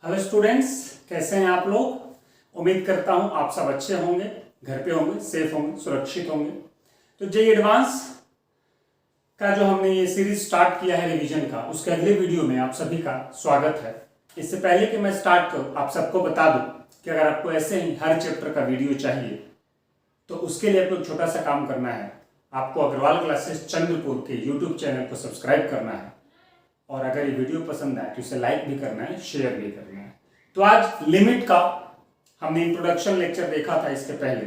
Hello students, कैसे हैं आप लोग। उम्मीद करता हूं आप सब अच्छे होंगे, घर पे होंगे, सेफ होंगे, सुरक्षित होंगे। तो जेईई एडवांस का जो हमने ये सीरीज स्टार्ट किया है रिवीजन का, उसके अगले वीडियो में आप सभी का स्वागत है। इससे पहले कि मैं स्टार्ट करूं, आप सबको बता दूं कि अगर आपको ऐसे ही हर चैप्टर का वीडियो चाहिए तो उसके लिए आपको छोटा सा काम करना है। आपको अग्रवाल क्लासेस चंद्रपुर के यूट्यूब चैनल को सब्सक्राइब करना है और अगर ये वीडियो पसंद आए तो इसे लाइक भी करना है, शेयर भी करना है। तो आज लिमिट का हमने इंट्रोडक्शन लेक्चर देखा था इसके पहले।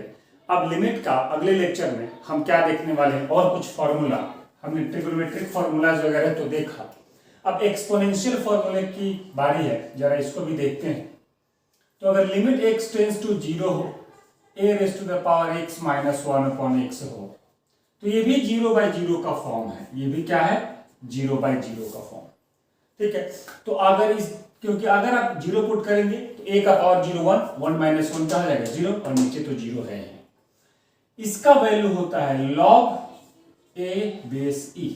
अब लिमिट का अगले लेक्चर में हम क्या देखने वाले हैं, और कुछ फॉर्मूला। हमने ट्रिग्नोमेट्रिक फॉर्मूलाज वगैरह तो देखा, अब एक्सपोनेंशियल फॉर्मूले की बारी है, जरा इसको भी देखते हैं। तो अगर लिमिट x टेंड्स टू 0 हो, a raise to the power x minus 1/x हो, तो ये भी 0/0 का फॉर्म है। ये भी क्या है? 0/0 का फॉर्म। ठीक है, तो अगर क्योंकि अगर आप 0 पुट करेंगे तो a का पावर 0 1 माइनस 1 क्या हो जाएगा 0, और नीचे तो 0 है। इसका वैल्यू होता है log a base e,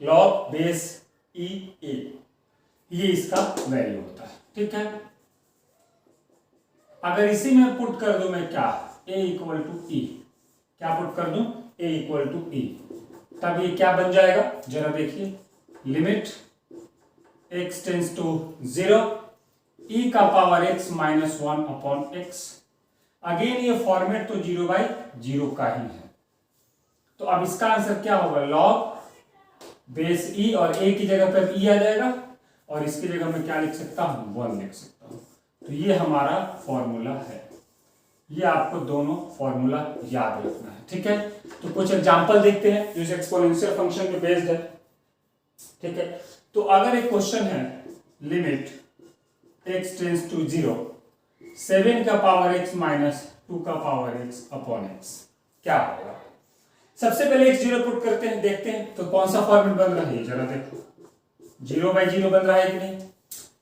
log base e a, ये इसका वैल्यू होता है। ठीक है, अगर इसी में पुट कर दूं मैं क्या, a इक्वल टू e, क्या पुट कर दूं, a इक्वल टू e, तब ये क्या बन जाएगा, जरा देखिए। Limit x tends to 0, e का power x minus 1/x। Again ये फॉर्मेट तो 0/0 का ही है, तो अब इसका आंसर क्या होगा, log बेस e, और a की जगह पर e आ जाएगा और इसकी जगह में क्या लिख सकता हूं, 1 लिख सकता हूं। तो ये हमारा फॉर्मूला है। ये आपको दोनों फॉर्मूला याद रखना है। ठीक है, तो कुछ एग्जांपल देखते हैं जो इस एक्सपोनेंशियल फंक्शन पे बेस्ड है। ठीक है, तो अगर एक क्वेश्चन है लिमिट x टेंड्स टू 0, 7 का पावर x माइनस 2 का पावर x/x, क्या होगा। सबसे पहले x0 पुट करते हैं, देखते हैं तो कौन सा फॉर्मेट बन रहा है, जरा देखो। 0/0 बन रहा है कि नहीं,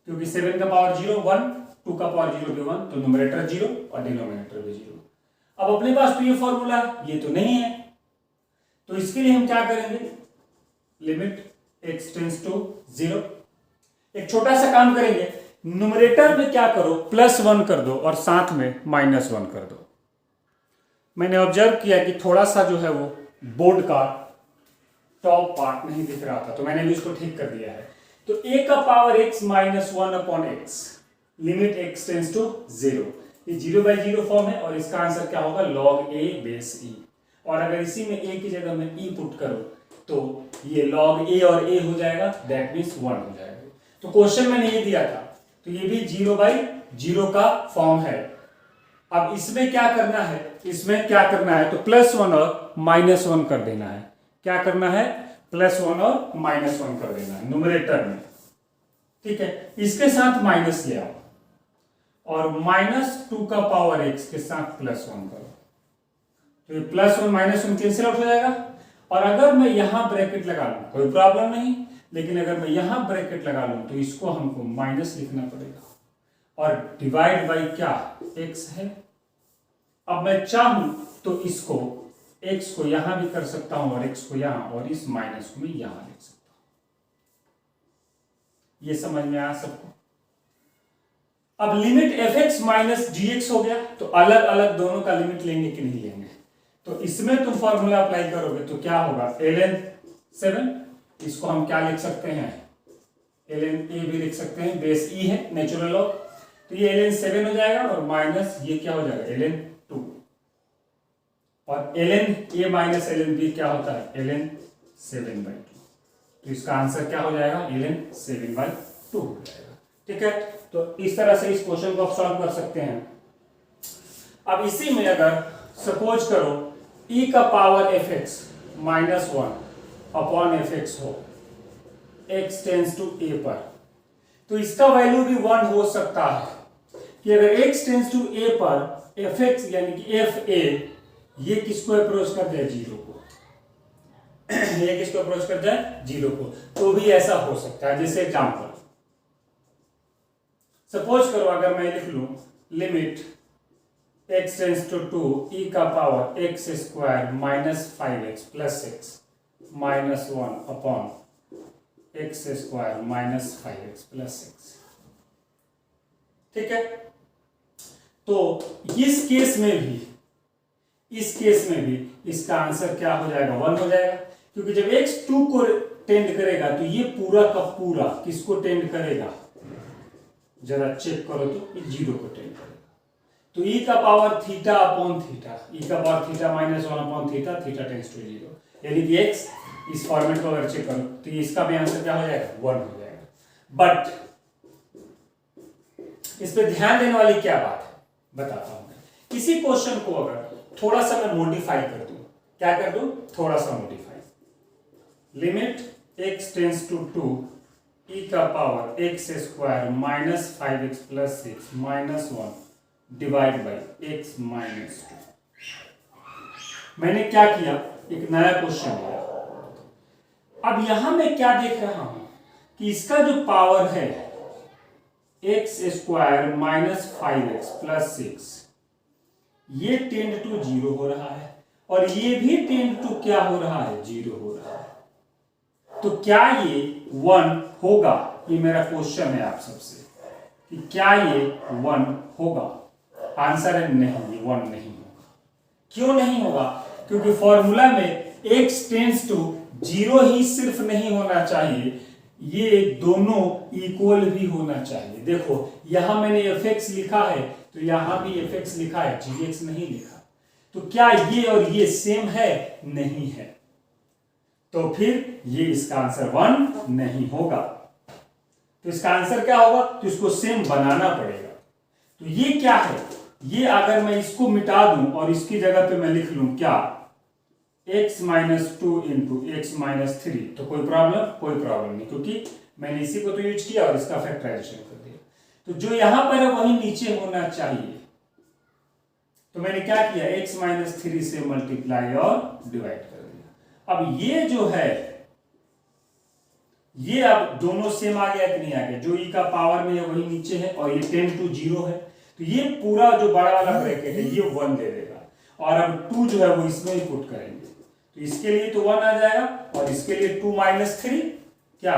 क्योंकि 7 का पावर 0 1, 2 का पावर 0 भी 1, तो न्यूमरेटर 0 और डिनोमिनेटर भी 0। अब अपने पास तो ये फॉर्मूला ये तो नहीं है, तो इसके लिए हम क्या करेंगे, लिमिट x टेंड्स टू 0, एक छोटा सा काम करेंगे। न्यूमरेटर में क्या करो, +1 कर दो और साथ में -1 कर दो। मैंने ऑब्जर्व किया कि थोड़ा सा जो है वो बोर्ड का टॉप पार्ट नहीं दिख रहा था, तो मैंने भी इसको ठीक कर दिया है। तो a का power x minus 1/x, limit x tends to 0, ये 0/0 फॉर्म है और इसका आंसर क्या होगा, log a बेस e। और अगर इसी में a की जगह में e पुट करो तो ये log a और a हो जाएगा, दैट मीन्स 1 हो जाएगा। तो क्वेश्चन मैंने ये दिया था, तो ये भी 0/0 का फॉर्म है। अब इसमें क्या करना है, इसमें क्या करना है, तो +1 और -1 कर देना है। क्या करना है, +1 और -1 कर देना है न्यूमरेटर में। ठीक है, इसके साथ माइनस ले आओ और -2 का पावर x के साथ +1 करो, तो ये +1 -1 कैंसिल आउट हो जाएगा। और अगर मैं यहां ब्रैकेट लगा लूं कोई प्रॉब्लम नहीं, लेकिन अगर मैं यहां ब्रैकेट लगा लूं तो इसको हमको माइनस लिखना पड़ेगा, और डिवाइड बाई क्या, x है। अब मैं चाहूं तो इसको x को यहां भी कर सकता हूं और x को यहां, और इस माइनस को मैं यहां लिख सकता हूं। ये समझ में आया सबको। अब लिमिट fx माइनस gx हो गया, तो अलग अलग दोनों का लिमिट लेंगे कि नहीं लेंगे, तो इसमें तुम फॉर्मूला अप्लाई करोगे तो क्या होगा, ln 7, इसको हम क्या लिख सकते हैं, ln a भी लिख सकते हैं, बेस e है नेचुरल लॉग, तो ये ln 7 हो जाएगा और माइनस ये क्या हो जाएगा, ln 2, और ln a minus ln b क्या होता है, ln 7/2। तो इसका आंसर क्या हो जाएगा, ln 7/2 हो जाएगा। ठीक है, तो इस तरह से इस क्वेश्चन को आप सॉल्व कर सकते हैं। अब इसी में अगर सपोज करो e का पावर fx माइनस 1/fx हो x टेंड्स टू a पर, तो इसका वैल्यू भी 1 हो सकता है कि अगर x टेंड्स टू a पर fx यानी कि fa ये किसको अप्रोच कर जाए, 0 को ये किसको अप्रोच कर जाए, 0 को, तो भी ऐसा हो सकता है। जैसे एग्जांपल सपोज करो, अगर मैं लिख लूं limit x tends to 2, e का power x² minus 5x plus x minus 1/x² minus 5x plus 6, ठीक है। तो इस केस में भी इसका आंसर क्या हो जाएगा, 1 हो जाएगा, क्योंकि जब x 2 को टेंड करेगा तो ये पूरा का पूरा किसको टेंड करेगा, जरा चेक करो तो ये 0 को टेंड करेगा। तो e का power theta upon theta, e का power theta minus 1 upon theta, theta tends to 0, यानी कि x इस फॉर्मेट को अगर चेक करो तो इसका भी आंसर क्या हो जाएगा, 1 हो जाएगा। बट इस पे ध्यान देने वाली क्या बात है बताता हूं मैं। इसी क्वेश्चन को अगर थोड़ा सा मैं मॉडिफाई कर दूं, क्या कर दूं, थोड़ा सा modify, limit x tends to 2 e का power x square minus 5x plus 6 minus 1 divide by x minus 2। मैंने क्या किया, एक नया क्वेश्चन लिया। अब यहां मैं क्या देख रहा हूं कि इसका जो पावर है x square minus 5x plus 6, ये टेंड टू 0 हो रहा है और ये भी टेंड टू क्या हो रहा है, 0 हो रहा है। तो क्या ये 1 होगा, ये मेरा क्वेश्चन है आप सबसे कि क्या ये 1 होगा। आंसर है नहीं, ये 1 नहीं होगा। क्यों नहीं होगा, क्योंकि फॉर्मूला में x टेंड्स टू 0 ही सिर्फ नहीं होना चाहिए, ये दोनों इक्वल भी होना चाहिए। देखो यहां मैंने fx लिखा है तो यहां भी fx लिखा है, gx नहीं लिखा। तो क्या ये और ये सेम है, नहीं है, तो फिर ये इसका आंसर 1 नहीं होगा। तो इसका आंसर क्या होगा, तो इसको सेम बनाना पड़ेगा। तो ये क्या है, ये अगर मैं इसको मिटा दूं और इसकी जगह पे मैं लिख लूं क्या, x minus 2 into x minus 3, तो कोई प्रॉब्लम नहीं, क्योंकि मैंने इसी को तो यूज किया और इसका फैक्टराइजेशन कर दिया। तो जो यहां पर है वही नीचे होना चाहिए। तो मैंने क्या किया, x माइनस 3 से मल्टीप्लाई और डिवाइड कर दिया। अब ये जो है, ये अब दोनों सेम आ गया कि नहीं आ गया, जो e का पावर में है वही नीचे है और ये 10 टू 0 है, तो ये पूरा जो बड़ा वाला ब्रैकेट है ये 1 दे देगा, और अब 2 जो है वो इसमें ही पुट करेंगे। तो इसके लिए तो 1 आ जाएगा और इसके लिए 2 माइनस 3 क्या,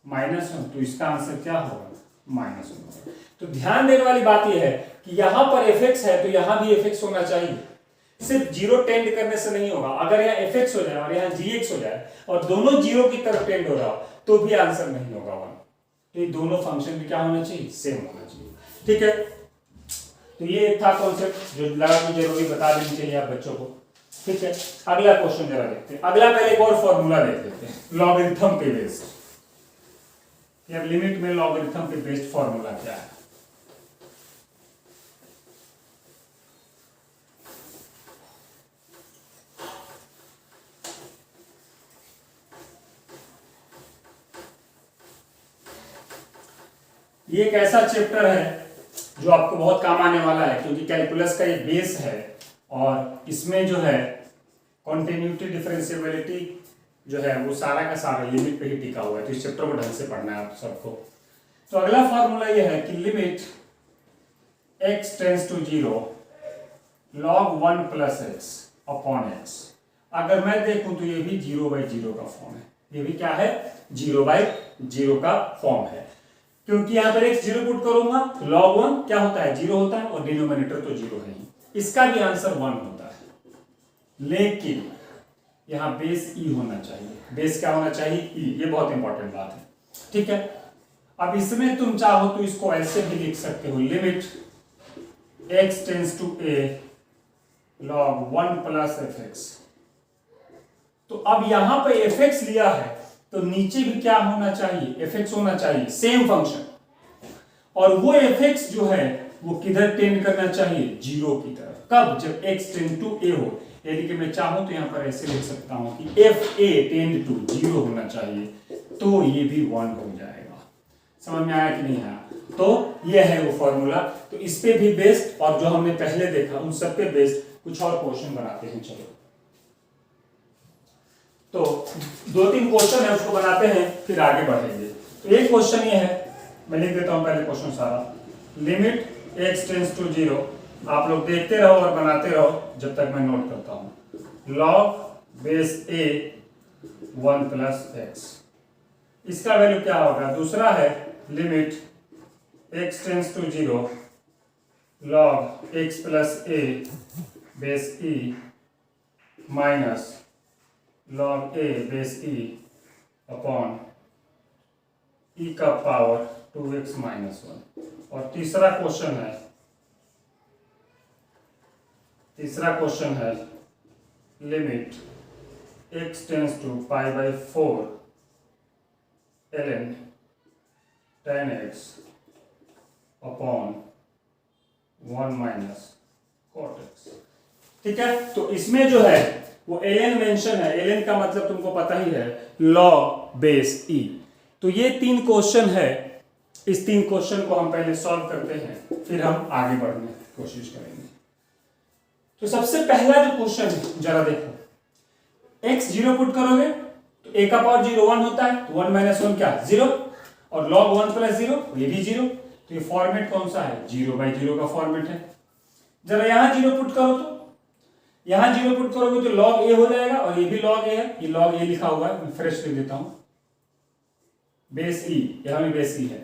माइनस 1, तो इसका आंसर क्या होगा, माइनस 1। तो ध्यान देने वाली बात यह है कि यहां पर fx है तो यहां भी fx होना चाहिए, सिर्फ 0 टेंड करने से नहीं होगा। अगर यहाँ fx हो जाए और यहाँ gx हो जाए और दोनों 0 की तरफ टेंड हो रहा हो तो भी आंसर नहीं होगा 1। तो ये दोनों फंक्शन भी क्या होना चाहिए, सेम होना चाहिए। ठीक है, तो ये था कॉन्सेप्ट जो लगा कि जरूरी बता देनी चाहिए आप बच्चों को। ठीक है, अगला क्वेश्चन जरा देखते हैं। अगला पहले एक और फॉर्मूला देख लेते हैं, लॉगरिथम पे बेस्ड, या लिमिट में लॉगरिथम पे बेस्ड फॉर्मूला क्या है। ये एक ऐसा चैप्टर है जो आपको बहुत काम आने वाला है, क्योंकि कैलकुलस का ये बेस है और इसमें जो है कॉन्टिन्यूटी डिफरेंशिएबिलिटी जो है वो सारा का सारा लिमिट पे ही टिका हुआ है। तो इस चैप्टर को ढंग से पढ़ना है आप सबको। तो अगला फॉर्मूला ये है कि limit x tends to 0 log 1 plus x upon x. अगर मैं देखूं तो ये भी 0/0 का फॉर्म है, ये भी क्या है, 0/0 का फॉर्म है, क्योंकि यहां पर x 0 पुट करूंगा तो log 1 क्या होता है, 0 होता है, और डिनोमिनेटर तो 0 है ही, इसका भी आंसर 1 होता है। लेकिन यहां बेस e होना चाहिए। बेस क्या होना चाहिए, e, ये बहुत इंपॉर्टेंट बात है। ठीक है, अब इसमें तुम चाहो तो इसको ऐसे भी लिख सकते हो, limit x tends to a log 1 plus fx। तो अब यहां पे fx लिया है तो नीचे भी क्या होना चाहिए, fx होना चाहिए, सेम फंक्शन, और वो fx जो है वो किधर टेंड करना चाहिए, 0 की तरफ। कब, जब x टेंड टू a हो, यानी कि मैं चाहूं तो यहां पर ऐसे लिख सकता हूं कि fa टेंड टू 0 होना चाहिए, तो ये भी 1 हो जाएगा। समझ में आया कि नहीं आया? तो ये है वो फॉर्मूला। तो इस पे भी बेस्ड और जो हमने पहले देखा उन सब पे बेस्ड कुछ और क्वेश्चन बनाते हैं। चलो, तो 2-3 क्वेश्चन है उसको बनाते हैं, फिर आगे बढ़ेंगे। तो एक क्वेश्चन ये है, मैं लिख देता हूं पहले क्वेश्चन सारा, लिमिट x टेंड्स टू 0, आप लोग देखते रहो और बनाते रहो जब तक मैं नोट करता हूं, log base a 1 plus x, इसका वैल्यू क्या होगा। दूसरा है limit x tends to 0 log x plus a base e minus log a base e upon e का पावर 2x माइनस 1। और तीसरा क्वेश्चन है limit x tends to pi by 4 ln tan x upon 1 minus cot x। ठीक है, तो इसमें जो है वो ln मेंशन है। ln का मतलब तुमको पता ही है, log बेस e। तो ये 3 क्वेश्चन है। इस 3 क्वेश्चन को हम पहले सॉल्व करते हैं, फिर हम आगे बढ़ने की कोशिश करेंगे। तो सबसे पहला जो क्वेश्चन है जरा देखो, x 0 पुट करोगे तो a का पावर 0 1 होता है, तो 1 माइनस 1 क्या 0, और log 1 प्लस 0 ये भी 0। तो ये फॉर्मेट कौन सा है, 0/0 का फॉर्मेट है। जरा यहां 0 पुट करो, तो यहां 0 पुट करोगे तो log a हो जाएगा, और ये भी log a है, ये log a लिखा हुआ है, मैं फ्रेश लिख देता हूं, बेस e, यहां भी बेस e है।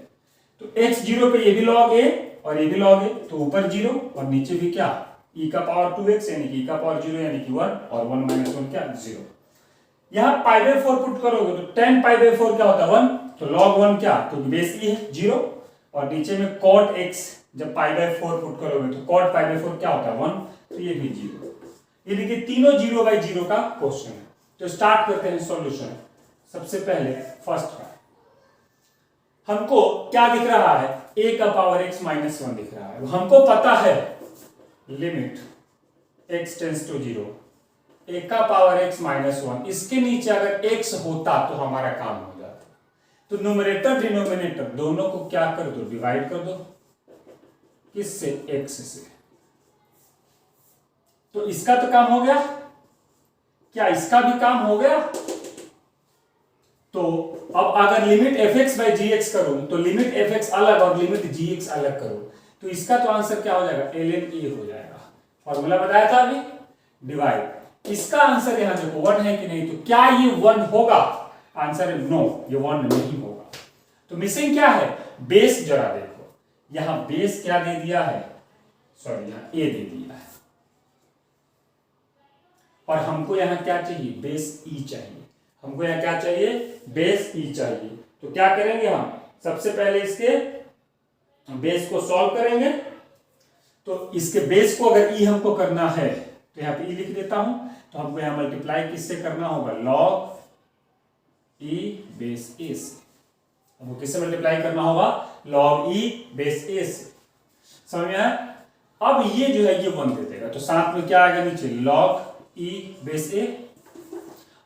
तो x 0 पे ये भी log a और ये भी log a, तो ऊपर 0 और नीचे भी क्या e का पावर 2x यानी कि e का पावर 0 यानी कि 1, और 1 माइनस 1 क्या 0। यहां पाई बाई 4 पुट करोगे तो 10 पाई बाई 4 क्या होता है 1, तो log 1 क्या, क्योंकि बेस e है 0, और नीचे में cot x जब पाई बाई 4 पुट करोगे तो cot पाई बाई 4 क्या होता है 1, तो ये भी 0। ये देखिए तीनों 0/0 का क्वेश्चन है। तो स्टार्ट करते हैं सॉल्यूशन। सबसे पहले फर्स्ट का हमको क्या दिख रहा है, a का पावर x माइनस 1 दिख रहा है। हमको पता है limit x tends to 0 a का पावर x माइनस 1, इसके नीचे अगर x होता तो हमारा काम हो जाता। तो न्यूमरेटर डिनोमिनेटर दोनों को क्या कर दो, डिवाइड कर दो, किससे, x से। तो इसका तो काम हो गया, क्या इसका भी काम हो गया। तो अब अगर लिमिट fx बाई gx करूं तो लिमिट fx अलग और लिमिट gx अलग करूं, तो इसका तो आंसर क्या हो जाएगा, ln a हो जाएगा। फॉर्मूला बताया था अभी, डिवाइड। इसका आंसर यहां देखो 1 है कि नहीं, तो क्या ये 1 होगा, आंसर है नो, ये 1 नहीं होगा। तो मिसिंग क्या है, बेस। जरा देखो यहां बेस क्या दे दिया है, सॉरी यहां a दे दिया है, और हमको यहां क्या चाहिए, बेस e चाहिए। हमको यहां क्या चाहिए, बेस e चाहिए। तो क्या करेंगे हम, सबसे पहले इसके बेस को सॉल्व करेंगे। तो इसके बेस को अगर e हमको करना है तो यहां पे e लिख देता हूं। तो हमको यहां मल्टीप्लाई किससे करना होगा, log e बेस a से। हमको किससे मल्टीप्लाई करना होगा, log e बेस a से। समझ में आया। अब ये जो है ये 1 दे देगा, तो साथ में क्या आएगा नीचे, log e बेस a,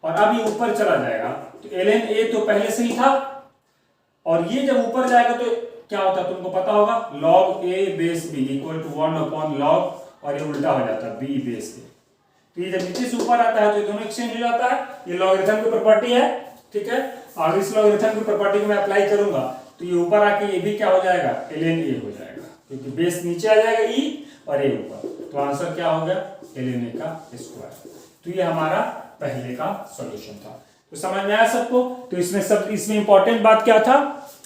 और अब ये ऊपर चला जाएगा तो ln a तो पहले से ही था, और ये जब ऊपर जाएगा तो क्या होता है तुमको पता होगा, log a base b equal to 1 upon log, और ये उल्टा हो जाता है b बेस a। तो ये जब नीचे से ऊपर आता है तो ये दोनों एक्सचेंज हो जाता है। ये लॉगरिथम की प्रॉपर्टी है, ठीक है। और इस लॉगरिथम की प्रॉपर्टी को मैं अप्लाई करूंगा तो ये ऊपर आके ये भी क्या हो जाएगा, ln a हो जाएगा, क्योंकि बेस नीचे आ जाएगा e और a ऊपर। तो आंसर क्या हो गया, ln a का स्क्वायर। तो ये हमारा पहले का सॉल्यूशन था। तो समझ में आया सबको। तो इसमें इंपॉर्टेंट बात क्या था,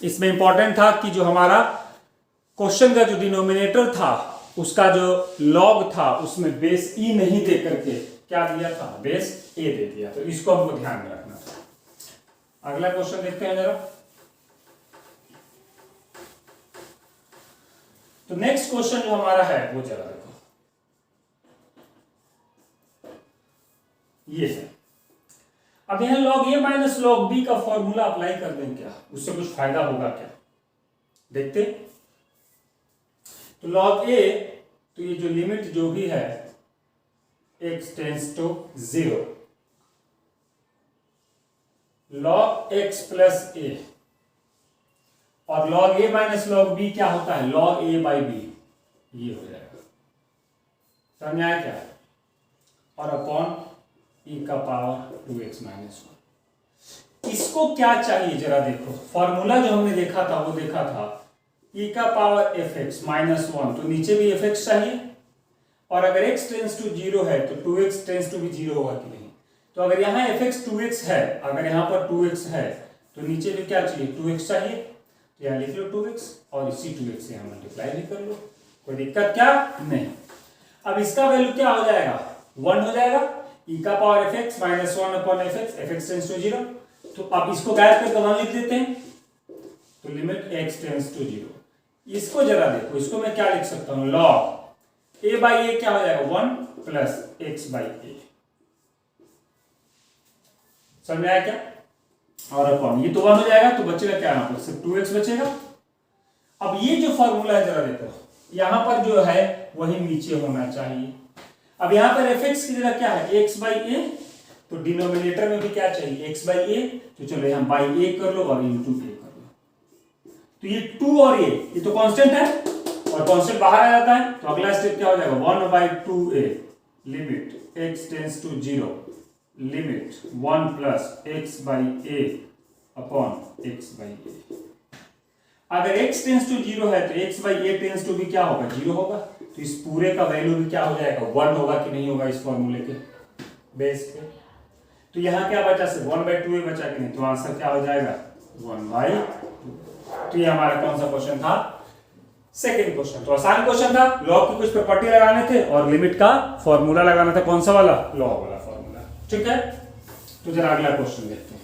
इसमें इंपॉर्टेंट था कि जो हमारा क्वेश्चन का जो डिनोमिनेटर था उसका जो लॉग था उसमें बेस e नहीं दे करके क्या दिया था, बेस a दे दिया। तो इसको हमको ध्यान में रखना था। अगला क्वेश्चन देखते हैं जरा। तो नेक्स्ट क्वेश्चन जो हमारा है वो जरा देखो, ये है। अब यहां log a minus log b का फॉर्मूला अप्लाई कर दें क्या, उससे कुछ फायदा होगा क्या, देखते। तो log a, तो ये जो लिमिट जो भी है x tends to 0 log x plus a, और log a minus log b क्या होता है, log a बाई b, ये हो जाएगा। समझ आया क्या, और अपॉन e का पावर 2x माइनस 1। इसको क्या चाहिए जरा देखो, फॉर्मूला जो हमने देखा था वो देखा था e का पावर fx माइनस 1, तो नीचे भी fx चाहिए, और अगर x टेंस टू 0 है तो 2x टेंस टू भी 0 होगा कि नहीं। तो अगर यहाँ fx 2x है, अगर यहाँ पर 2x है तो नीचे भी क्या चाहिए, 2x चाहिए। तो यहाँ लिख लो 2x और इसी 2x से यहाँ मल्टीप्लाई भी कर लो, कोई दिक्कत क्या नहीं। अब इसका वैल्यू क्या हो जाएगा 1 हो जाएगा, e का power fx minus 1 upon fx tends to 0। तो अब इसको गायब करके 1 लिख देते हैं, तो लिमिट x टेंस टू 0। इसको जरा देखो, इसको मैं क्या लिख सकता हूँ log a बाई ए क्या हो जाएगा 1 प्लस x बाई ए, समझ में आया क्या? और अपॉन ये तो 1 हो जाएगा, तो बचेगा क्या यहाँ पर सिर्फ 2x बचेगा। अब ये जो फॉर्मूला है जरा देखो, यहां पर जो है वही नीचे होना चाहिए। अब यहां पर fx की जगह क्या है x बाई ए, तो डिनोमिनेटर में भी क्या चाहिए x बाई ए, तो चलो यहां बाई ए कर लो और इंटू ए कर लो। तो ये 2 और ये तो कांस्टेंट है और कांस्टेंट बाहर आ जाता है, तो अगला स्टेप क्या हो जाएगा 1 by 2a limit x tends to 0 limit 1 plus x by A upon x by A. अगर x टेंस टू 0 है तो x by A tends to भी क्या होगा 0 होगा, तो इस पूरे का वैल्यू भी क्या हो जाएगा 1 होगा कि नहीं होगा इस फॉर्मूले के बेस पे। तो यहाँ क्या बचा से 1 बाई 2a बचा कि नहीं, तो आंसर क्या हो जाएगा 1 बाई 2। तो ये हमारा कौन सा क्वेश्चन था सेकंड क्वेश्चन। तो आसान क्वेश्चन था, लॉग की कुछ प्रॉपर्टी लगाने थे और लिमिट का फॉर्मूला लगाना था, कौन सा वाला लॉग वाला फॉर्मूला, ठीक है। तो जरा अगला क्वेश्चन देखते हैं।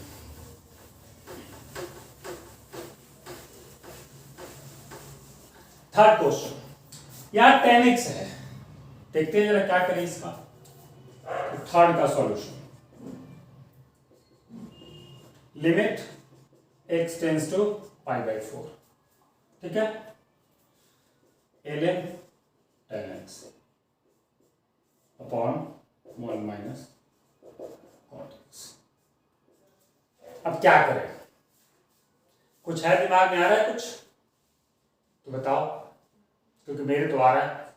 थर्ड क्वेश्चन, यार 10x है, देखते हैं जरा क्या करें इसका। तो थर्ड का solution limit x tends to pi by 4, ठीक है, ln 10x upon 1 minus cot x। अब क्या करें, कुछ है दिमाग में आ रहा है कुछ तो बताओ, क्योंकि मेरे तो आ रहा है।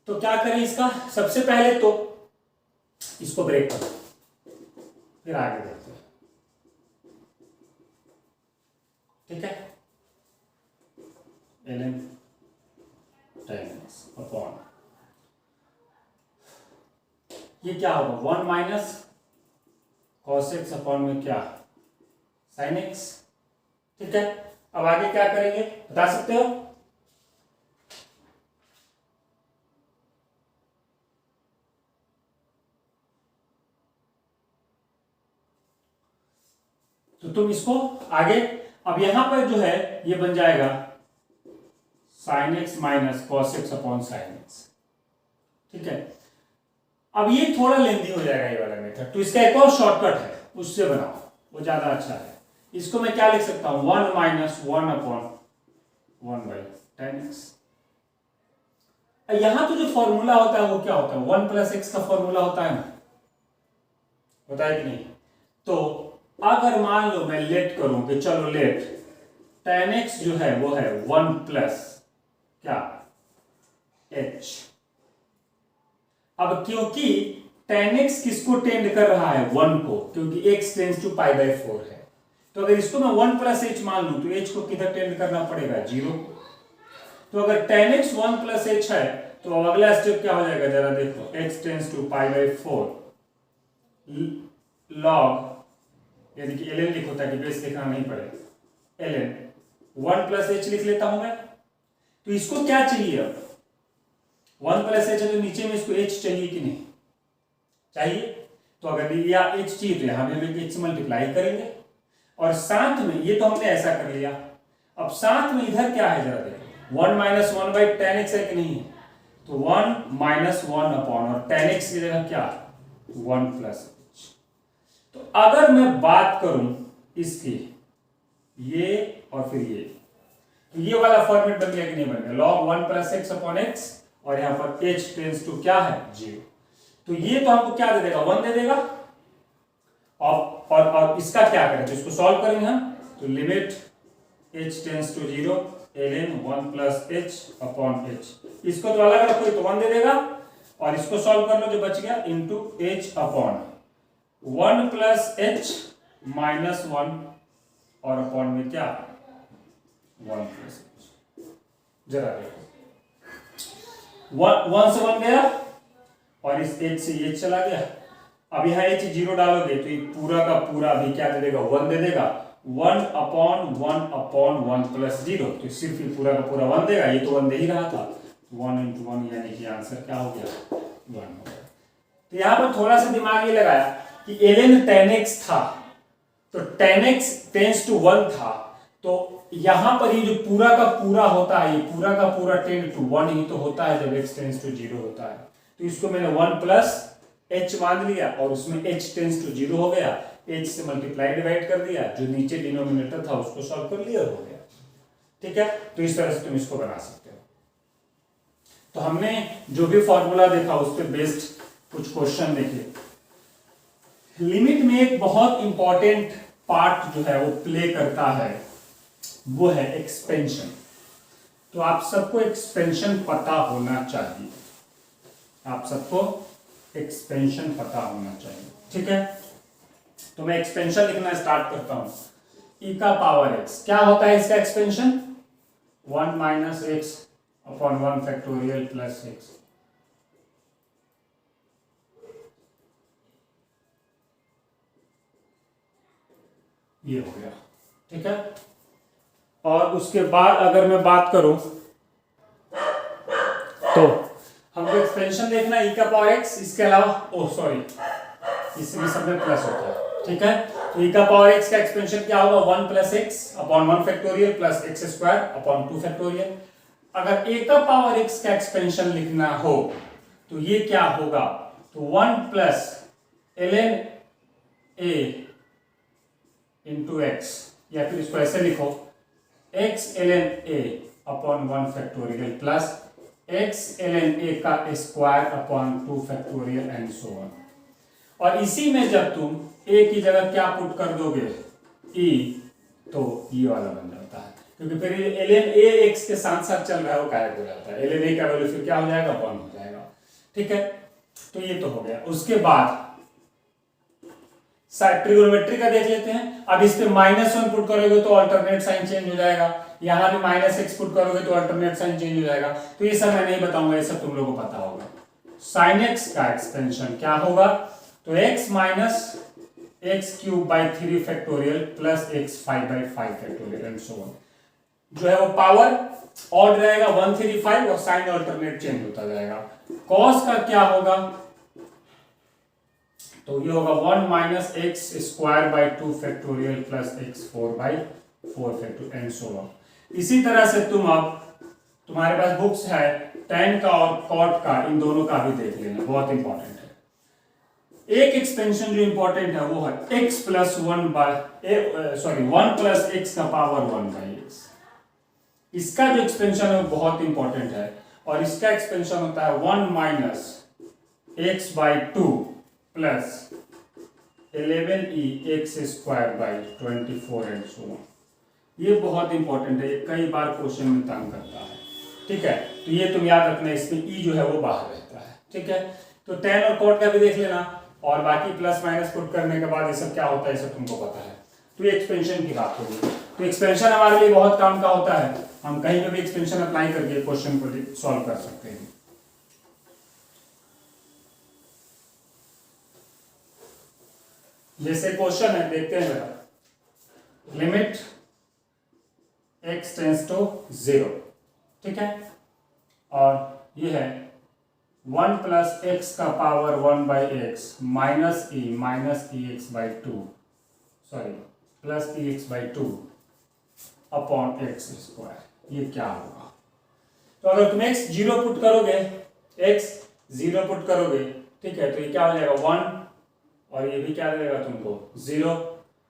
तो क्या करें इसका, सबसे पहले तो इसको ब्रेक करो, फिर आगे देखते हैं, ठीक है। ln 10x अपॉन ये क्या होगा 1 माइनस cos x अपॉन में क्या sin x, ठीक है। अब आगे क्या करेंगे बता सकते हो? तो तुम इसको आगे, अब यहां पर जो है ये बन जाएगा sin x minus cos x upon sin x, ठीक है। अब ये थोड़ा लेंदी हो जाएगा ये वाला मेथड, तो इसका एक और शॉर्टकट है, उससे बनाओ, वो ज्यादा अच्छा है। इसको मैं क्या लिख सकता हूं 1 माइनस 1 अपॉन 1 बाई 10x। यहां तो जो फॉर्मूला होता है वो क्या होता है 1 प्लस एक्स का फॉर्मूला होता है ना, होता है कि नहीं। तो अगर मान लो मैं लेट करूं कि चलो लेट 10x जो है वो है 1 प्लस क्या h। अब क्योंकि 10x किसको टेंड कर रहा है 1 को, क्योंकि x tends to pi by 4 है, तो अगर इसको मैं 1 प्लस h मान लूं तो h को किधर टेंड करना पड़ेगा 0। तो अगर 10x 1 प्लस h है तो अब अगला स्टेप क्या हो जाएगा जरा देखो, x tends to pi by 4 log, यानी कि ln लिखो ताकि बेस लिखना नहीं पड़े, ln 1 प्लस h लिख लेता हूं मैं। तो इसको क्या चाहिए अब 1 प्लस h है तो नीचे में इसको h चाहिए कि नहीं चाहिए, तो अगर या h चाहिए तो यहां भी हम h से मल्टीप्लाई करेंगे और साथ में ये तो हमने ऐसा कर लिया। अब साथ में इधर क्या है जरा देखो 1 माइनस 1 बाई 10x है कि नहीं है, तो 1 माइनस 1 अपॉन और 10x की जगह क्या 1 प्लस h। तो अगर मैं बात करूं इसकी ये और फिर ये, तो ये वाला फॉर्मेट बन गया कि नहीं बन गया, log 1 plus x upon x और यहां पर h टेंड्स टू क्या है 0। तो ये तो हमको क्या दे देगा 1 दे देगा। और इसका क्या करें, तो इसको सॉल्व करेंगे हम, तो limit h tends to 0 ln 1 plus h upon h, इसको तो अलग रखो तो 1 दे देगा और इसको सॉल्व कर लो जो बच गया into h upon 1 plus h minus 1 और अपॉन में क्या 1 प्लस h। जरा देखो 1 से 1 गया और इस h से ये चला गया। अब यहाँ h 0 डालोगे तो ये पूरा का पूरा अभी क्या दे देगा 1 दे देगा, 1/1/1 प्लस 0, तो सिर्फ ये पूरा का पूरा 1 देगा, ये तो 1 दे ही रहा था, 1 × 1 यानी कि आंसर क्या हो गया 1 हो गया। तो यहाँ पर थोड़ा सा दिमाग ये लगाया कि ln tan x था, तो tan x टेंस टू 1 था, तो यहां पर ये जो पूरा का पूरा होता है, ये पूरा का पूरा टेंड टू 1 ही तो होता है जब x टेंस टू 0 होता है। तो इसको मैंने 1 प्लस h मान लिया और उसमें h टेंस टू 0 हो गया, h से मल्टीप्लाई डिवाइड कर दिया, जो नीचे डिनोमिनेटर था उसको सॉल्व कर लिया, हो गया। ठीक है, तो इस तरह से तुम इसको बना सकते हो। तो हमने जो भी फॉर्मूला देखा उस पर बेस्ड कुछ क्वेश्चन देखे। लिमिट में एक बहुत इंपॉर्टेंट पार्ट जो है वो प्ले करता है, वो है एक्सपेंशन। तो आप सबको एक्सपेंशन पता होना चाहिए, आप सबको एक्सपेंशन पता होना चाहिए। ठीक है, तो मैं एक्सपेंशन लिखना स्टार्ट करता हूं। e का पावर x क्या होता है इसका expansion, 1 minus x upon 1 factorial plus x. ये हो गया। ठीक है, और उसके बाद अगर मैं बात करूं तो हमको एक्सपेंशन देखना है e का पावर x, इसके अलावा इसमें सब में प्लस होता है। ठीक है, तो e का पावर x का एक्सपेंशन क्या होगा, 1 plus x upon 1 factorial plus x square upon 2 factorial. अगर a का पावर x का एक्सपेंशन लिखना हो तो ये क्या होगा, तो 1 plus ln a into x, या फिर इसको ऐसे लिखो x ln a upon 1 factorial plus x ln a का square upon 2 factorial and so on. और इसी में जब तुम a की जगह क्या पुट कर दोगे e, तो ये वाला बन जाता है, क्योंकि फिर ln a x के साथ साथ चल रहा है वो गायब हो जाता है, ln a का वैल्यू फिर क्या हो जाएगा 1 हो जाएगा। ठीक है, तो ये तो हो गया। उसके बाद ट्रिगोनोमेट्री का देख लेते हैं। अब इस पे -1 पुट करोगे तो अल्टरनेट साइन चेंज हो जाएगा, यहां भी -x पुट करोगे तो अल्टरनेट साइन चेंज हो जाएगा। तो ये सब मैं नहीं बताऊंगा, ये सब तुम लोगों को पता होगा। sin x का एक्सपेंशन क्या होगा, तो x minus x cube by 3 factorial plus x 5/5 factorial and so on. जो है वो पावर ऑड रहेगा 135 और साइन अल्टरनेट चेंज होता जाएगा। cos का क्या होगा, तो ये होगा 1 minus x square by 2 factorial plus x 4/4 factorial and so on. इसी तरह से तुम अब तुम्हारे पास बुक्स है tan का और cot का, इन दोनों का भी देख लेना, बहुत इंपॉर्टेंट है। एक एक्सपेंशन जो इंपॉर्टेंट है वो है x प्लस 1 प्लस एक्स का पावर 1/x। इसका जो एक्सपेंशन है वो बहुत इंपॉर्टेंट है, और इसका एक्सपेंशन होता है 1 minus x by 2 plus 11e x square by 24 and so on. ये बहुत इंपॉर्टेंट है, ये कई बार क्वेश्चन में तंग करता है। ठीक है, तो ये तुम याद रखना, इसमें e जो है वो बाहर रहता है। ठीक है, तो tan और cot का भी देख लेना, और बाकी प्लस माइनस पुट करने के बाद ये सब क्या होता है ये सब तुमको पता है। तो ये एक्सपेंशन की बात होगी। तो एक्सपेंशन हमारे लिए बहुत काम का होता है, हम कहीं पे भी एक्सपेंशन अप्लाई करके क्वेश्चन को सॉल्व कर सकते हैं। जैसे क्वेश्चन है, देखते हैं जरा। लिमिट x टेंस टू 0, ठीक है, और ये है 1 प्लस एक्स का power 1/x minus e x by 2 plus e x by 2 upon x square. ये क्या होगा, तो अगर तुम x 0 पुट करोगे, ठीक है, तो ये क्या हो जाएगा 1, और ये भी क्या देगा तुमको 0,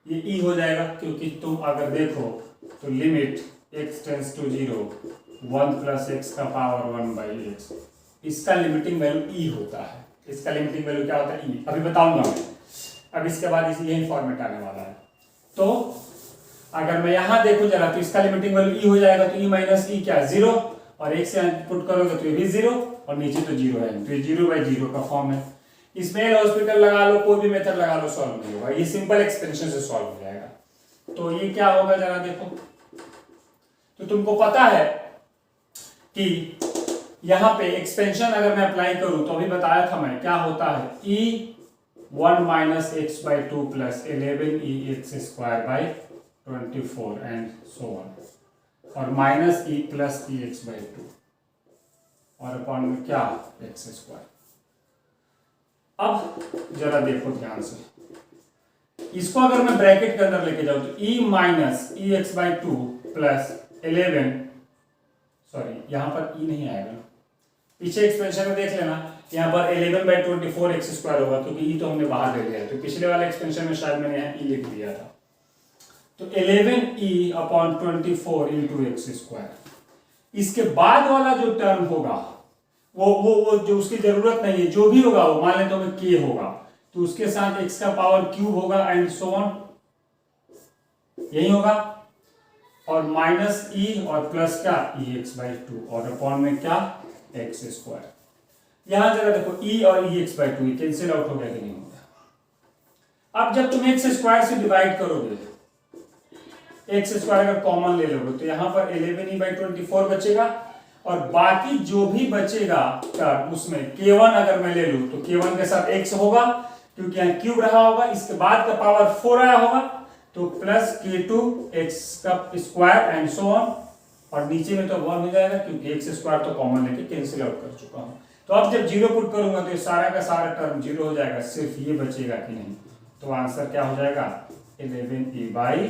ये e हो जाएगा, क्योंकि तुम अगर देखो तो limit x tends to 0 1 plus x का पावर 1/x, इसका लिमिटिंग वैल्यू e होता है। इसका लिमिटिंग वैल्यू क्या होता है e, अभी बताऊंगा मैं। अब इसके बाद यही फॉर्मेट आने वाला है। तो अगर मैं यहां देखूं जरा, तो इसका लिमिटिंग वैल्यू e हो जाएगा, तो e माइनस e क्या 0, और एक से पुट करोगे तो ये भी 0, और नीचे तो 0 है, तो ये 0/0 का फॉर्म है। इसमें हॉस्पिटल लगा लो, कोई भी मेथड लगा लो, सॉल्व नहीं होगा, ये सिंपल एक्सपेंशन से सॉल्व हो जाएगा। तो ये क्या होगा जरा देखो, तो तुमको पता है कि यहां पे एक्सपेंशन अगर मैं अप्लाई करूं तो अभी बताया था मैं, क्या होता है e 1 minus x by 2 plus 11e x square by 24 and so on, और minus e plus e x by 2 और अपॉन में क्या एक्स स्क्वायर। अब जरा देखो ध्यान से, इसको अगर मैं ब्रैकेट के अंदर लेके जाऊं तो e minus E x by 2 plus 11, sorry यहां पर e नहीं आएगा, पीछे एक्सपेंशन में देख लेना, यहाँ पर 11/24 एक्स स्क्वायर होगा क्योंकि ई तो हमने बाहर ले लिया है, तो पिछले वाले एक्सपेंशन में शायद मैंने यहाँ ई लिख दिया था, तो 11e/24 इंटू एक्स स्क्वायर। इसके बाद वाला जो टर्म होगा वो जो उसकी जरूरत नहीं है, जो भी होगा वो मान लेते हमें के होगा, तो उसके साथ x का पावर क्यूब होगा एंड सो ऑन, यही होगा, और माइनस ई और प्लस क्या ई एक्स बाई 2 और अपॉन में क्या एक्स स्क्वायर। यहां जरा देखो e और ई एक्स बाई 2 कैंसिल आउट हो गया कि नहीं हो गया। अब जब तुम एक्स स्क्वायर से डिवाइड करोगे, एक्स स्क्वायर अगर कॉमन ले लोगे तो यहां पर 11e/24 बचेगा, और बाकी जो भी बचेगा टर्म उसमें k1 अगर मैं ले लूं तो k1 के साथ x होगा क्योंकि यहाँ क्यूब रहा होगा, इसके बाद का पावर 4 आया होगा, तो प्लस k2 x का स्क्वायर एंड सो ऑन, और नीचे में तो 1 हो जाएगा क्योंकि एक्स स्क्वायर तो कॉमन लेके कैंसिल आउट कर चुका हूं। तो अब जब जीरो पुट करूंगा तो ये सारा का सारा टर्म जीरो हो जाएगा, सिर्फ ये बचेगा कि नहीं, तो आंसर क्या हो जाएगा 11e/20।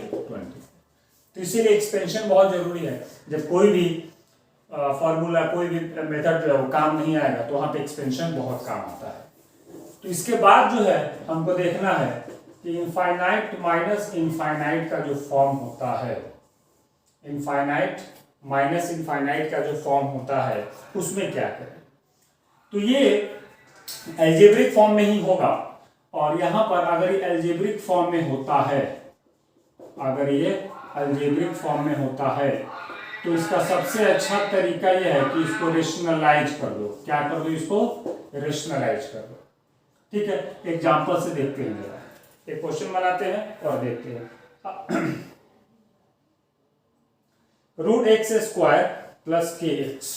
तो इसीलिए एक्सपेंशन बहुत जरूरी है, जब कोई भी फॉर्मूला कोई भी मेथड जो है वो काम नहीं आएगा तो वहां पे एक्सपेंशन बहुत काम आता है। तो इसके बाद जो है हमको देखना है कि इनफाइनाइट माइनस इनफाइनाइट का जो फॉर्म होता है, इनफाइनाइट माइनस इनफाइनाइट का जो फॉर्म होता है उसमें क्या करें। तो ये एल्जेब्रिक फॉर्म में ही होगा, और यहां पर अगर ये एल्जेब्रिक फॉर्म में होता है, अगर ये एल्जेब्रिक फॉर्म में होता है तो इसका सबसे अच्छा तरीका यह है कि इसको रेशनलाइज कर दो। क्या कर दो? इसको रेशनलाइज कर दो। ठीक है, एग्जांपल से देखते हैं, जरा एक क्वेश्चन बनाते हैं और देखते हैं। Root x square plus k x,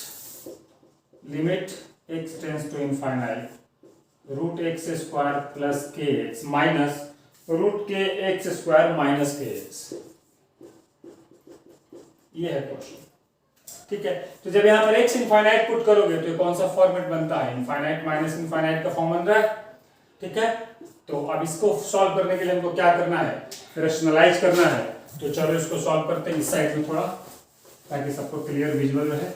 limit x tends to infinite, root x square plus k x minus root के x square minus k x, ये है क्वेश्चन। ठीक है, तो जब यहां पर x इनफाइनाइट पुट करोगे तो कौन सा फॉर्मेट बनता है? इनफाइनाइट माइनस इनफाइनाइट का फॉर्म बन रहा है। ठीक है, तो अब इसको सॉल्व करने के लिए हमको क्या करना है? रेशनलाइज करना है। तो चलो इसको सॉल्व करते हैं इस साइड में थोड़ा, ताकि सबको क्लियर विजुअल रहे।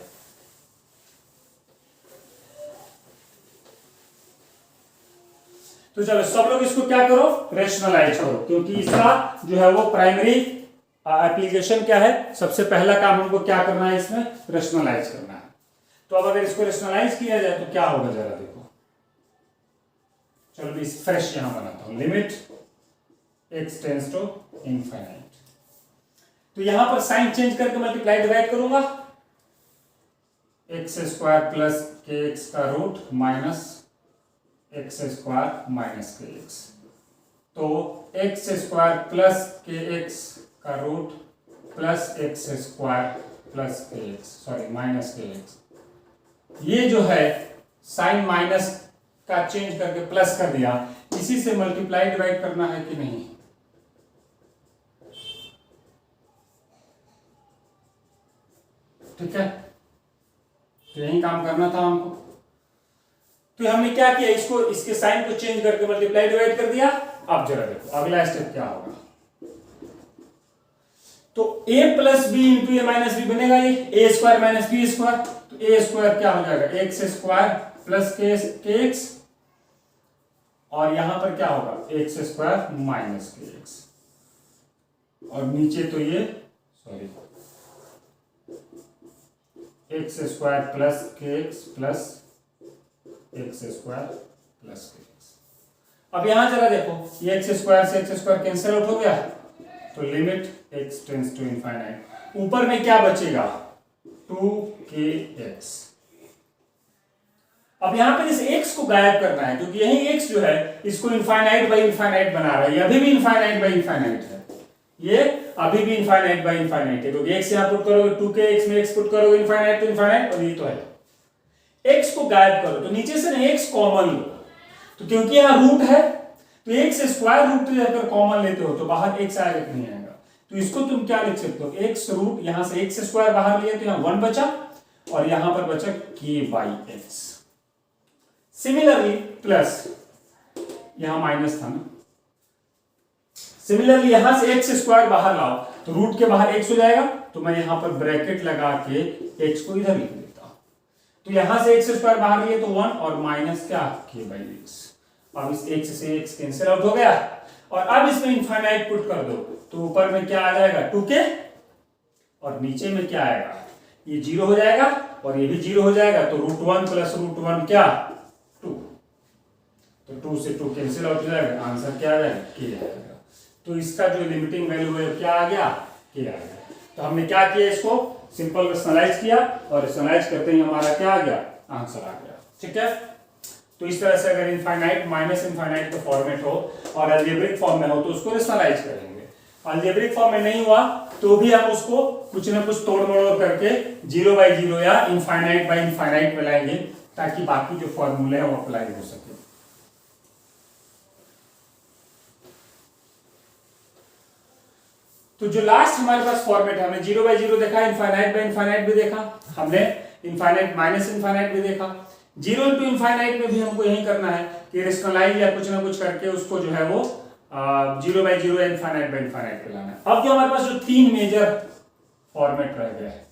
तो चलो सब लोग इसको क्या करो? रेशनलाइज करो, क्योंकि इसका जो है वो प्राइमरी एप्लीकेशन क्या है? सबसे पहला काम हमको क्या करना है? इसमें रेशनलाइज करना है। तो अब अगर इसको रेशनलाइज किया जाए तो क्या होगा, जरा देखो। चलो इस फ्रेश यहां बनाता हूं, limit x tends to infinite. तो यहां पर साइन चेंज करके मल्टीप्लाई डिवाइड करूंगा, x square plus k x का root minus x square minus k x, तो x square plus k x का root plus x square plus k x, sorry minus k x. ये जो है sign minus का change करके plus कर दिया, इसी से मल्टीप्लाई डिवाइड करना है कि नहीं? ठीक है, तो यही काम करना था हमको। तो हमने क्या किया? इसको इसके साइन को चेंज करके मल्टीप्लाई डिवाइड कर दिया। अब जरा देखो अगला स्टेप क्या होगा। तो a plus b into a minus b बनेगा, ये a square minus b square, तो ए स्क्वायर क्या हो जाएगा? X square plus k x, और यहां पर क्या होगा? X square minus k x, और नीचे तो ये sorry x square plus k x plus x square plus k x. अब यहां जरा देखो, ये एक्स स्क्वायर से एक्स स्क्वायर कैंसिल आउट हो गया, तो limit x tends to infinite. ऊपर में क्या बचेगा? 2kx। अब यहां पर इस x को गायब करना है, क्योंकि यही x जो है इसको इनफाइनाइट बाई इनफाइनाइट बना रहा है। ये अभी भी इनफाइनाइट बाई इनफाइनाइट है, ये अभी भी इनफाइनाइट बाई इनफाइनाइट है, क्योंकि x यहां पुट करोगे 2kx में x पुट करोगे इनफाइनाइट टू इनफाइनाइट, और ये तो है। x को गायब करो, तो नीचे से ना x कॉमन लो, तो क्योंकि यहां रूट है तो एक्स स्क्वायर रूट जाकर कॉमन लेते हो तो बाहर एक्स आएगा कि नहीं आएगा? तो इसको तुम क्या लिख सकते हो, एक्स रूट, यहां से एक्स स्क्वायर बाहर लिया तो यहां 1 बचा और यहां पर बचा के बाई एक्स। सिमिलरली प्लस, यहां माइनस था ना, सिमिलरली यहां से एक्स स्क्वायर बाहर लाओ तो रूट के बाहर एक्स हो जाएगा, तो मैं यहां पर ब्रैकेट लगा के एक्स को इधर लिख देता हूं। तो यहां से एक्स स्क्वायर बाहर लिए तो 1 और माइनस क्या, के बाई एक्स। अब इस एक्स से एक्स कैंसिल आउट हो गया और अब इसमें इनफाइनाइट पुट कर दो तो ऊपर में क्या आ जाएगा 2k और नीचे में क्या आएगा, ये 0 हो जाएगा और ये भी 0 हो जाएगा, तो √1 प्लस √1 क्या 2, तो 2 से 2 कैंसिल आउट हो जाएगा, आंसर क्या आ जाएगा के आ जाएगा। तो इसका जो लिमिटिंग वैल्यू है क्या आ गया, के आ गया। तो हमने क्या किया, इसको सिंपल रैशनलाइज किया और रैशनलाइज करते ही हमारा क्या आ गया, आंसर आ गया। ठीक है, तो इस तरह से अगर इनफाइनाइट माइनस इनफाइनाइट का फॉर्मेट हो और अलजेब्रिक फॉर्म में हो तो उसको रैशनलाइज करेंगे। अलजेब्रिक फॉर्म में नहीं हुआ तो भी हम उसको कुछ ना कुछ तोड़ मरोड़ करके 0/0 या इनफाइनाइट बाय इनफाइनाइट में लाएंगे ताकि बाकी जो फॉर्मूले हैं वो अप्लाई हो सके। तो जो लास्ट हमारे पास फॉर्मेट है, हमने 0/0 देखा, इनफाइनाइट बाय इनफाइनाइट भी देखा, हमने इनफाइनाइट माइनस इनफाइनाइट भी देखा, 0 into इनफाइनाइट में भी हमको यही करना है कि रैशनलाइज या कुछ ना कुछ करके उसको जो है वो 0/0 या इनफाइनाइट बाय इनफाइनाइट पे लाना है। अब जो हमारे पास जो 3 मेजर फॉर्मेट रह गया है,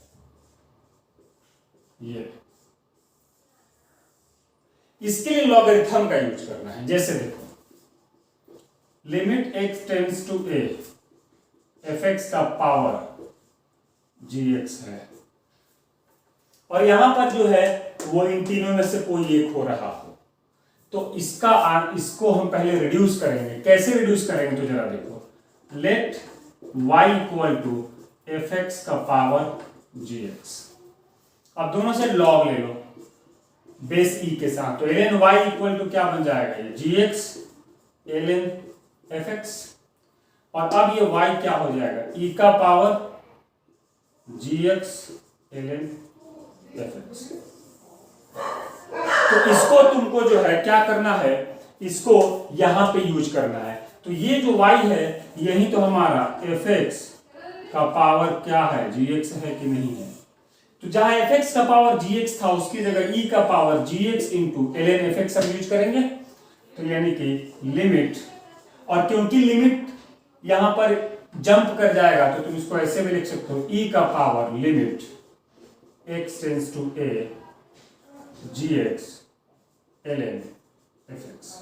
ये इसके लिए लॉगरिथम का यूज करना है। जैसे देखो, limit x tends to a, fx का पावर gx है और यहां पर जो है वो इन तीनों में से कोई एक हो रहा हो, तो इसको हम पहले रिड्यूस करेंगे। कैसे रिड्यूस करेंगे तो जरा देखो, let y equal to fx का पावर gx। अब दोनों से लॉग ले लो बेस e के साथ, तो ln y इक्वल टू क्या बन जाएगा, ये gx ln fx और अब ये y क्या हो जाएगा, e का पावर gx ln fx। तो इसको तुमको जो है क्या करना है, इसको यहां पे यूज करना है। तो ये जो y है यही तो हमारा fx का पावर क्या है, gx है कि नहीं है। तो जहां fx का पावर gx था उसकी जगह e का power gx into ln fx हम यूज करेंगे। तो यानी कि लिमिट, और क्योंकि लिमिट यहां पर जंप कर जाएगा तो तुम इसको ऐसे भी लिख सकते हो, e का power limit x tends to a gx ln fx,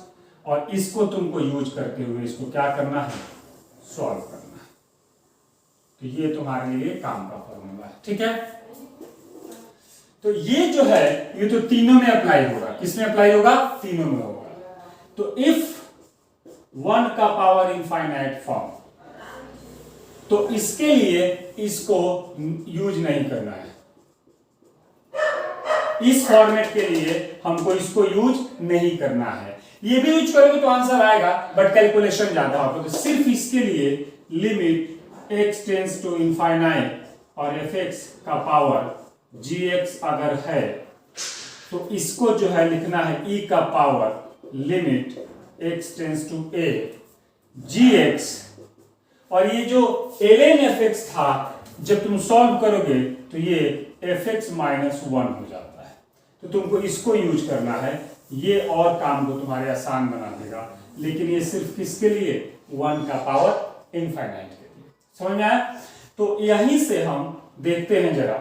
और इसको तुमको यूज करते हुए इसको क्या करना है, सॉल्व करना है। तो ये तुम्हारे लिए काम का फॉर्मूला है। ठीक है, तो ये जो है ये तो तीनों में अप्लाई होगा। किसमें अप्लाई होगा, तीनों में होगा। तो इफ 1 का पावर इनफाइनाइट फॉर्म, तो इसके लिए इसको यूज नहीं करना है। इस फॉर्मेट के लिए हमको इसको यूज नहीं करना है। ये भी यूज करोगे तो आंसर आएगा बट कैलकुलेशन ज्यादा होगा। तो सिर्फ इसके लिए limit x tends to infinite और fx का पावर gx अगर है तो इसको जो है लिखना है e का power limit x tends to a gx, और ये जो ln fx था जब तुम सॉल्व करोगे तो ये fx माइनस 1 हो जाता है। तो तुमको इसको यूज करना है, ये और काम को तुम्हारे आसान बना देगा। लेकिन ये सिर्फ किसके लिए, 1 का पावर इनफाइनाइट के लिए। समझ में आया। तो यहीं से हम देखते हैं जरा,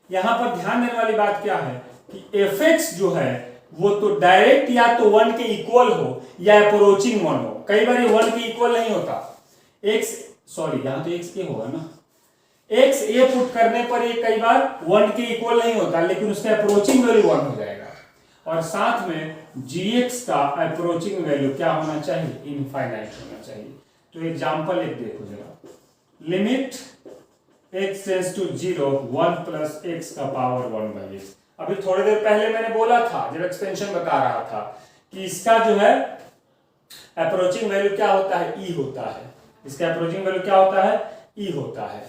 यहां पर ध्यान देने वाली बात क्या है कि fx जो है वो तो डायरेक्ट या तो 1 के इक्वल हो या अप्रोचिंग 1 हो। कई बार ये 1 के इक्वल नहीं होता। यहां तो x के होगा ना, x a पुट करने पर ये कई बार 1 के इक्वल नहीं होता, लेकिन उसका अप्रोचिंग वैल्यू 1 हो जाएगा। और साथ में gx का अप्रोचिंग वैल्यू क्या होना चाहिए, इनफाइनाइट होना चाहिए। तो एग्जांपल एक देखो जरा, limit x tends to 0 1 plus x का पावर 1/x। अभी थोड़ी देर पहले मैंने बोला था जब एक्सपेंशन बता रहा था कि इसका जो है अप्रोचिंग वैल्यू क्या होता है, e होता है। इसका अप्रोचिंग वैल्यू क्या होता है, e होता है।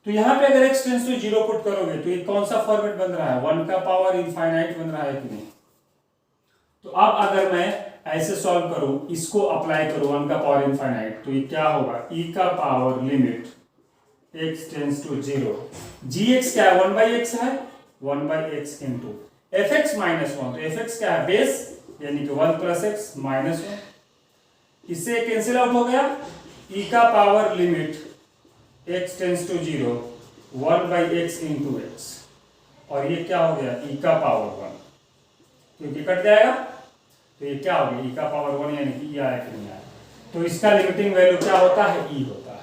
तो यहां पे अगर x टेंड्स टू 0 पुट करोगे तो ये कौन सा फॉर्मेट बन रहा है, 1 का पावर इनफाइनाइट बन रहा है कि नहीं। तो अब अगर मैं ऐसे सॉल्व करो, इसको अप्लाई करो 1 का पावर इनफाइनाइट, तो ये क्या होगा e का power limit x tends to 0, gx क्या है 1/x है, 1/x इंटू fx माइनस 1, तो fx क्या है बेस यानी कि 1 प्लस एक्स माइनस 1, इससे कैंसिल आउट हो गया, e का power limit x tends to 0 1/x into x, और ये क्या हो गया e का पावर 1, क्योंकि कट जाएगा तो ये क्या हो गया e का पावर 1 यानी कि e आया कि नहीं आया, तो इसका लिमिटिंग वैल्यू क्या होता है e होता है।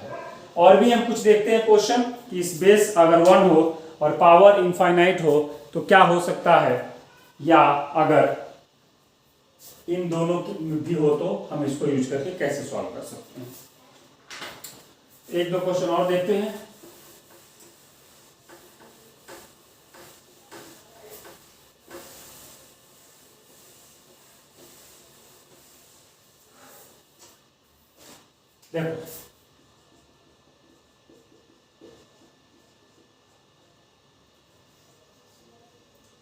और भी हम कुछ देखते हैं क्वेश्चन कि इस बेस अगर 1 हो और पावर इनफाइनाइट हो तो क्या हो सकता है, या अगर इन दोनों भी हो तो हम इसको यूज करके कैसे सॉल्व कर सकते हैं। एक दो क्वेश्चन और देखते हैं। देखो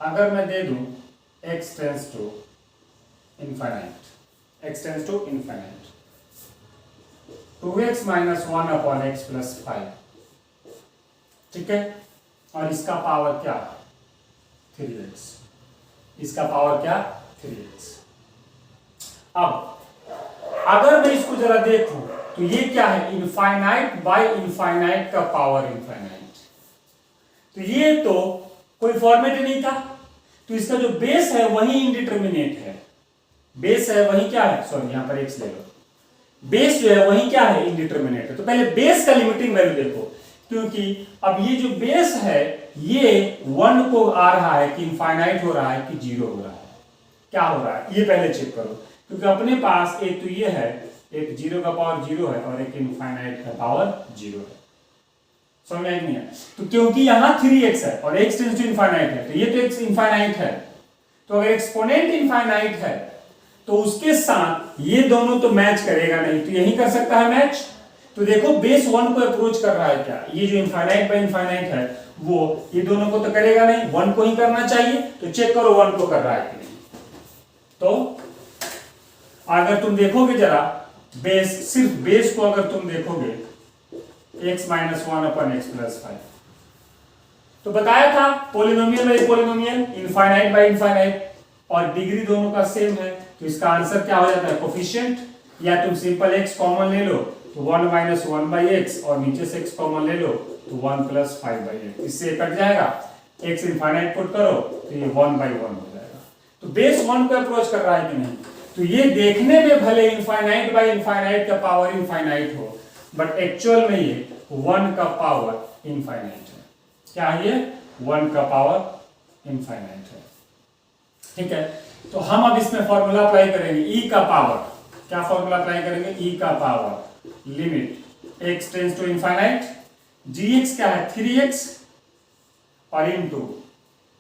अगर मैं दे दूं x tends to infinite, x tends to infinite 2x minus 1 upon x plus 5, ठीक है, और इसका पावर क्या 3x, इसका पावर क्या 3x। अब अगर मैं इसको जरा देखूं तो ये क्या है इनफाइनाइट बाय इनफाइनाइट का पावर इनफाइनाइट, तो ये तो कोई फॉर्मेट नहीं था, तो इसका जो बेस है वही इंडिटरमिनेट है, बेस है वही क्या है, सॉरी यहां पर x ले लो, बेस जो है वही क्या है इंडिटरमिनेट है, तो पहले बेस का लिमिटिंग वैल्यू देखो, क्योंकि अब ये जो बेस है ये 1 को आ रहा है कि इनफाइनाइट हो रहा है कि 0 हो रहा है, क्या हो रहा है ये पहले चेक करो, क्योंकि अपने पास एक तो ये है, एक 0 का पावर 0 है और एक इनफाइनाइट का पावर 0 है, समझ में नहीं है, तो क्योंकि यहां 3x है और x टेंड्स टू इनफाइनाइट है, तो ये तो x इनफाइनाइट है, तो अगर एक्सपोनेंट इनफाइनाइट है तो उसके साथ ये दोनों तो मैच करेगा नहीं, तो यही कर सकता है मैच, तो देखो बेस 1 को अप्रोच कर रहा है क्या, ये जो इनफाइनाइट बाय इनफाइनाइट है वो ये दोनों को तो करेगा नहीं, 1 को ही करना चाहिए, तो चेक करो 1 को कर रहा है कि नहीं। तो अगर तुम देखोगे जरा बेस, सिर्फ बेस को अगर तुम देखोगे x माइनस 1 अपन एक्स प्लस 5, तो बताया था polynomial by polynomial, infinite by infinite, और डिग्री दोनों का सेम है, तो इसका आंसर क्या हो जाता है कोफिशिएंट, या तुम सिंपल x कॉमन ले लो तो 1 माइनस 1/x, और नीचे से x कॉमन ले लो तो 1 प्लस 5/x, इससे कट जाएगा, x इनफाइनाइट पुट करो तो ये 1/1 हो जाएगा, तो बेस 1 को अप्रोच कर रहा है कि नहीं, तो ये देखने में भले इनफाइनाइट बाय इनफाइनाइट का पावर इनफाइनाइट हो, बट एक्चुअल में ये 1 का पावर इनफाइनाइट है, क्या है ये 1 का पावर इनफाइनाइट है, ठीक है। तो हम अब इसमें फॉर्मूला अप्लाई करेंगे e का पावर, क्या फॉर्मूला अप्लाई करेंगे e का power limit x tends to infinite, gx क्या है 3x और इनटू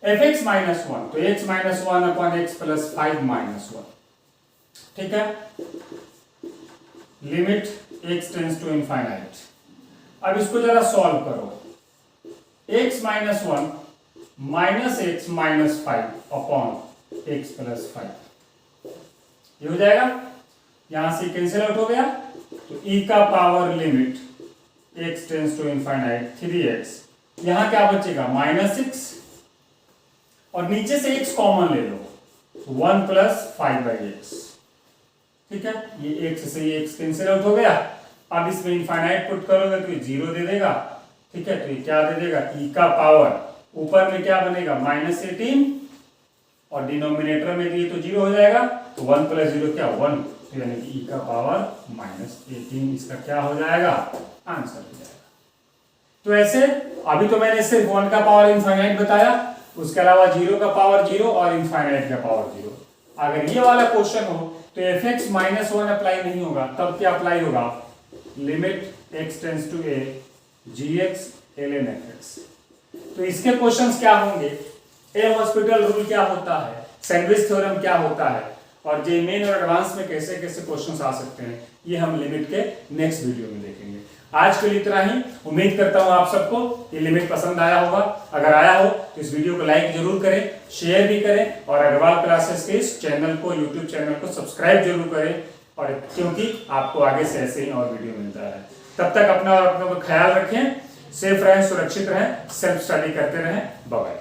fx माइनस 1, तो x minus 1 upon x plus 5 minus 1, ठीक है, limit x tends to infinite. अब इसको जरा सॉल्व करो, x minus 1 minus x minus 5 upon x plus 5, ये हो जाएगा, यहां से कैंसिल आउट हो गया, तो e का power limit x tends to infinite 3x, यहां क्या बचेगा माइनस 6, और नीचे से x कॉमन ले लो तो 1 प्लस 5/x, ठीक है, ये x से ये x कैंसिल आउट हो गया, अब इसमें इनफाइनाइट पुट करोगे तो ये 0 दे देगा, ठीक है, तो ये क्या दे देगा e का पावर, ऊपर में क्या बनेगा माइनस 18, और डिनोमिनेटर में ये तो 0 हो जाएगा, तो 1 प्लस 0 क्या 1, तो यानी कि e का पावर माइनस 18 इसका क्या हो जाएगा आंसर हो जाएगा। तो ऐसे अभी तो मैंने सिर्फ 1 का पावर इनफाइनाइट बताया, उसके अलावा 0 का पावर 0 और इनफाइनाइट का पावर 0। अगर ये वाला क्वेश्चन हो तो fx माइनस 1 अप्लाई नहीं होगा, तब क्या अप्लाई होगा limit x tends to a gx ln fx। तो इसके क्वेश्चंस क्या होंगे, ए हॉस्पिटल रूल क्या होता है, सैंडविच थ्योरम क्या होता है, और जे मेन और एडवांस में कैसे कैसे क्वेश्चंस आ सकते हैं, ये हम लिमिट के नेक्स्ट वीडियो में देखेंगे। आज के लिए इतना ही। उम्मीद करता हूं आप सबको ये लिमिट पसंद आया होगा। अगर आया हो तो इस वीडियो को लाइक जरूर करें, शेयर भी करें और अग्रवाल क्लासेस के इस चैनल को, यूट्यूब चैनल को सब्सक्राइब जरूर करें, और क्योंकि आपको आगे से ऐसे ही और वीडियो मिलता है। तब तक अपना और अपनों का ख्याल रखें, सेफ रहें, सुरक्षित रहें, सेल्फ स्टडी करते रहें। बाय।